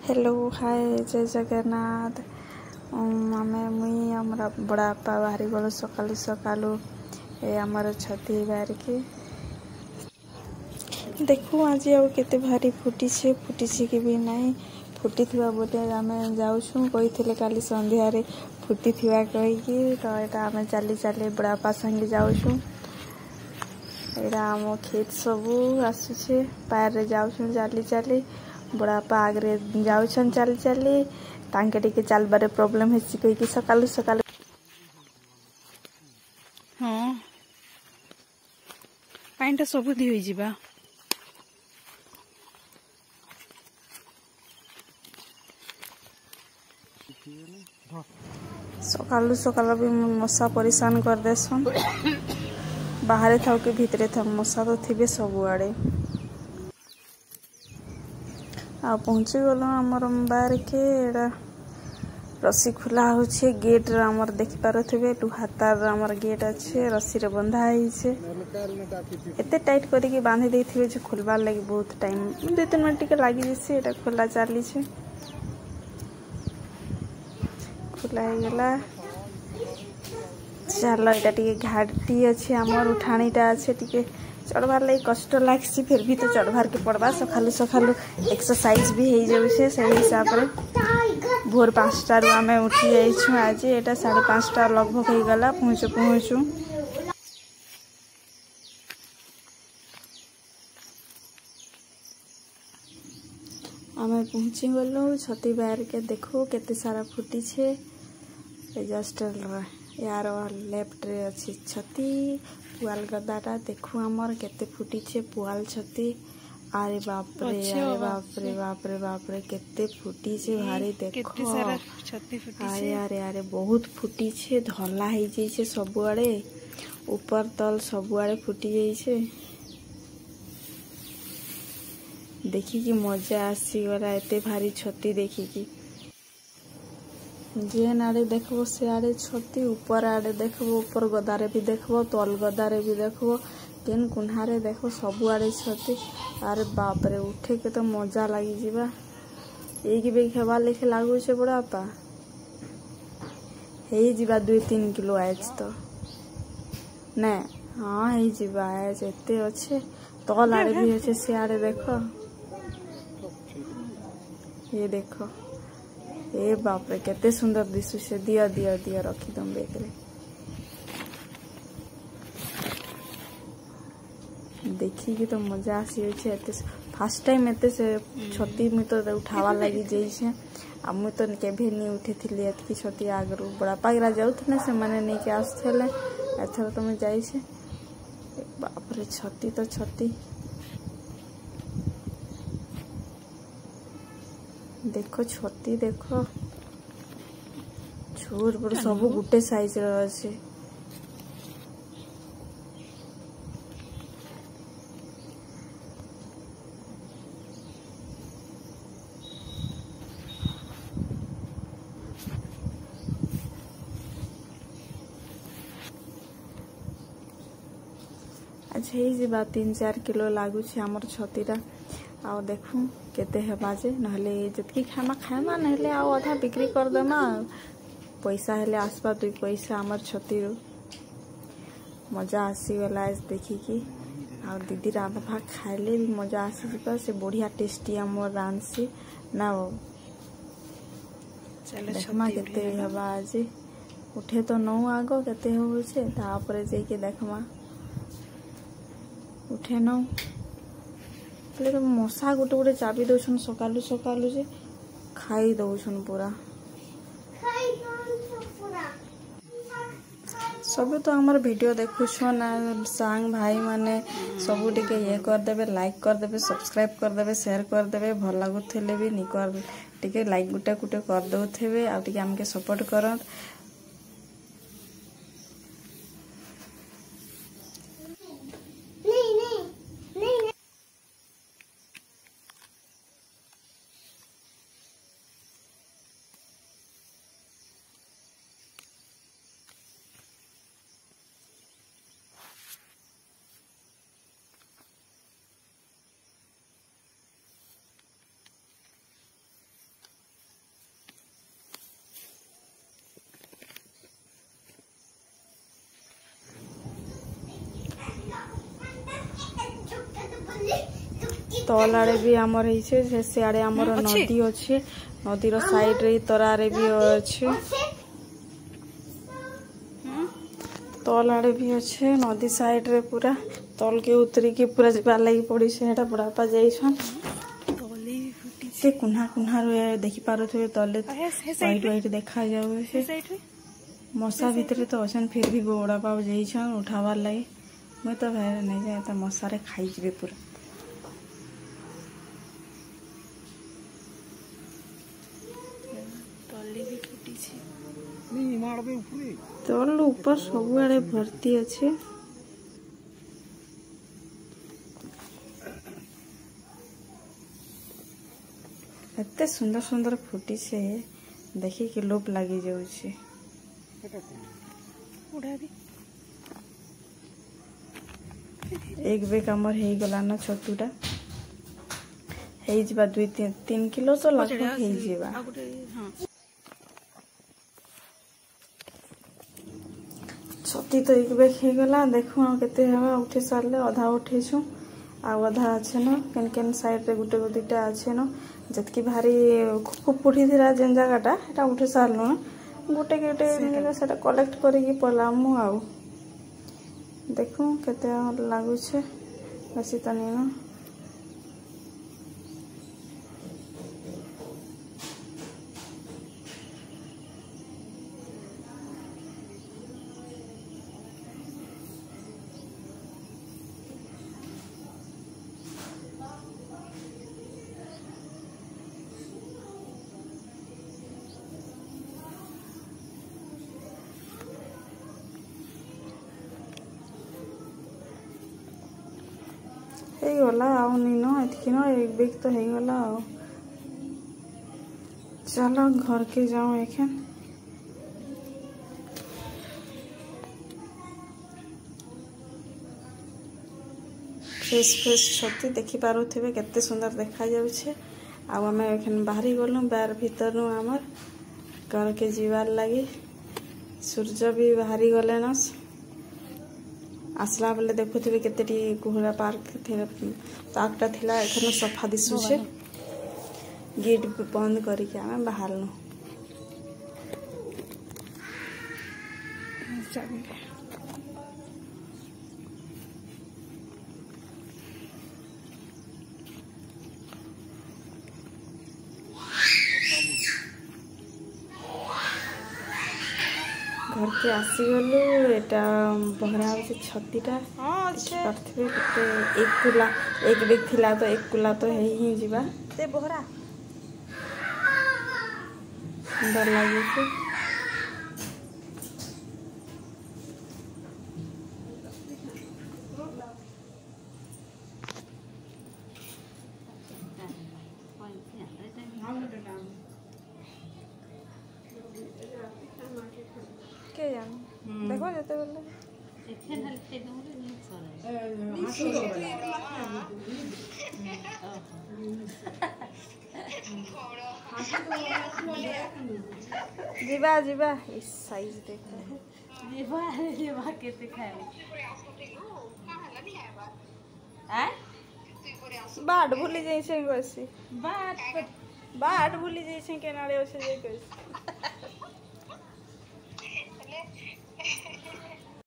hello hi जय जगन्नाथ आमे मुई हमरा बड़ापा बाहरी गलु सकालु सकालु ए हमर छती बाहर के देखू आज आउ केते भारी फुटी छे कि भी नहीं फुटी थिबा बोले आमे जाउछु कहिथिले काली संध्या रे फुटी थिबा कहि कि तो एटा आमे चली चली बड़ापा संगे जाउछु एटा हम खेत सबू आसु छे पार रे जाउछु चली चली बड़ापा आगरे जाउछन चली चली तांके टिके चलबारे प्रॉब्लम हेछि कहि कि सकालु सकालु हां पाइनटा सब दी होई जिबा सकालु सकालु भी मशा परेशान कर देसन बाहर थाउ के भीतरे था मशा तो थिबे सब आड़े आ पहुंची गलो हमर बाहर के एड़ा रस्सी खुला होछे गेट रे हमर देखि पारथिबे लुहातार हमर गेट अच्छे रस्सी रे बंधा है छे एते टाइट करी के बांधी देथिबे जे खुलबार लागि बहुत टाइम 2-3 मिनट के लागि जेसे एटा खुला चाली छे खुला हे गेला चलो एटा टिके घाटी अच्छे हमर उठाणीटा अच्छे टिके चढ़वार लगी कष्ट लागसी फिर भी तो चढ़वार के पड़वा सकालु सकालु एक्सरसाइज भी हो जाउछे से हिसाब रे भोर 5 टारू आमे उठी जाइछु आज एटा 5:30 टा लगभग हो गला पहुंचू आमे पहुंची गलो छती बाहर के देखो केते सारा फुटी छे जस्ट यार लेफ्ट रे अच्छी छती पुआल गदाटा देखो हमर केते फुटी छे पुआल छती अरे बाप रे केते फुटी छे भारी देखो केते सारा छती फुटी छे अरे बहुत फुटी छे धला हे जाई छे सब आड़े ऊपर तल सब आड़े फुटी जाई छे देखि कि मजा आसी गला एते भारी छती देखि कि जेन आड़े देखबो से आड़े छती ऊपर आड़े देखबो ऊपर गदारे भी देखबो तल गदारे भी देखबो केन कुन्हारे देखो सब आड़े छती अरे बाप रे उठे के तो मजा लागी जिबा एक बे खेबा लेखे लागु छे बड़ापा हे जिबा 2-3 किलो आज तो ने हां हे जिबा आज एते अच्छे तल आड़े भी अच्छे से आड़े देखो ये देखो ए बाप रे केते सुंदर दिसु से दिया रखी दम बेग रे देखी कि तो मजा आसी छे एते फर्स्ट टाइम एते से छती मु तो उठावा लागि जाई छे आ मु तो केभे नहीं उठी थिली एतकी छती आगरु बड़ा पागरा जाउथने से माने नहीं के आस्थले एथर तो मैं जाई छे बाप रे छती तो छती देखो छती देखो छोर पर सब गुटे साइज रो अछि अच्छा ही जिबा 3-4 किलो लागु छे हमर छतीरा आओ देखू केते हेबा जे नहले जतकी खामा नहले आओ आधा बिक्री कर देमा पैसा हेले आसपा 2 पैसा हमर छतीरो मजा आसी गला देखी कि आ दीदी राधा भाग खाइले भी मजा आसी जिबा से बढ़िया टेस्टी हमर रांसी ना चलो देखमा केते हेबा आज उठे तो नौ आगो केते हो छे तापर जे के देखमा उठे नौ तो मशा गोटे गोटे चाबी दौन सकालु सकालु जे खाई दौन पूरा सब तो हमार वीडियो देखुछो ना सांग भाई माने सब टिके ये कर देबे लाइक कर देबे सब्सक्राइब कर देबे शेयर कर देबे भल लागुथिले भी नी कर टिके लाइक गुटे गुटे कर दउथेबे आ टिके हमके सपोर्ट करत तल आड़े भी आमर है सियाड़े आमर नदी अच्छे नदीर साइड रे तरारे भी अच्छे तल आड़े भी अच्छे नदी साइड रे पूरा तल के उतरी के पूरा जाबार लगी पड़ी से बुढ़ापा जाइछन से कुन्हा कुन्हा देखी पारे तले व्हाइट व्हाइट देखा जाए मशा भितर तो अच्छन फिर भी बुढ़ापा जाइछन उठाबार लगी मुई तो भाई नहीं जाए तो मशारे खाई जीवे पूरा तल ऊपर सब आड़े भर्ती अच्छे एते सुंदर सुंदर फुटी से देखी कि लोभ लगी जाऊँ एक बेग आमर हो गला ना छतुटा हो दुई तीन किलो तो लगभग हो छती तो एक बेग हो गला देखु केते हवा उठे सारे अधा उठेछु आधा अच्छे न केन केन साइड रे गुटे दुईटा अच्छे न जतकी भारी खूब उठी थी जेन जगटा उठे सारू न गोटे गोटे से कलेक्ट करके पलामु आउ देखू केते लगुच बेसी तो नहीं न गला एक बेग तो हो गला चलो घर के जाओ एखन फ्रेश फ्रेश छती देखी पारुथिबे केते सुंदर देखा जाउछे आम एखन बाहरी गलु बार भीतर आमर घर के जीवार लगी सूर्य भी बाहरी गले न आसला बेले देखुथिबे केते कुहरा पार्कटा थिला एखन सफा दिसुछे गेट बंद करके आम बाहरनु घर के आसीगलु एटा बहरा हो छतीटा पार्थे एक कुला एक बेग थिला तो एक कुला तो ही जीवा ते बहरा सुंदर लगे के जान देखो जते बोले जीवा जीवा इस साइज देखो जीवा जीवा केते खाए आ बाट भूली जाई छै बसी बाट भूली जाई छै केनाले ओसे जे कइस